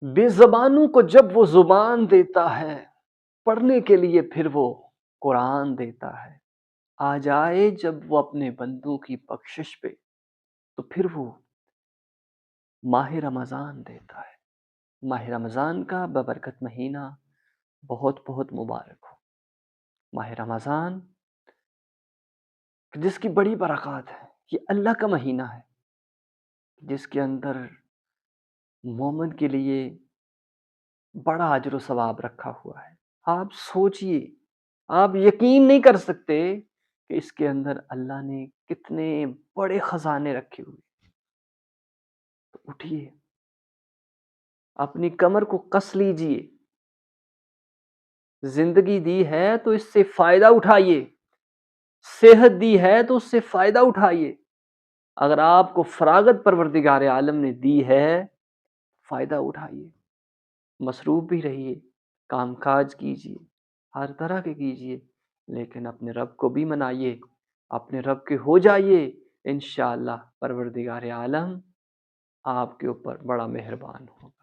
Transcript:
بے زبانوں کو جب وہ زبان دیتا ہے، پڑھنے کے لیے پھر وہ قرآن دیتا ہے۔ آ جائے جب وہ اپنے بندوں کی بخشش پہ، تو پھر وہ ماہ رمضان دیتا ہے۔ ماہ رمضان کا ببرکت مہینہ بہت بہت مبارک ہو۔ ماہ رمضان جس کی بڑی برکات ہے، یہ اللہ کا مہینہ ہے جس کے اندر مومن کے لیے بڑا اجر و ثواب رکھا ہوا ہے۔ آپ سوچئے، آپ یقین نہیں کر سکتے کہ اس کے اندر اللہ نے کتنے بڑے خزانے رکھے ہوئے۔ تو اٹھیے، اپنی کمر کو کس لیجئے، زندگی دی ہے تو اس سے فائدہ اٹھائیے، صحت دی ہے تو اس سے فائدہ اٹھائیے۔ اگر آپ کو فراغت پروردگار عالم نے دی ہے، فائدہ اٹھائیے، مصروف بھی رہیے، کام کاج کیجیے، ہر طرح کے کیجیے، لیکن اپنے رب کو بھی منائیے، اپنے رب کے ہو جائیے، انشاءاللہ پروردگار عالم آپ کے اوپر بڑا مہربان ہو۔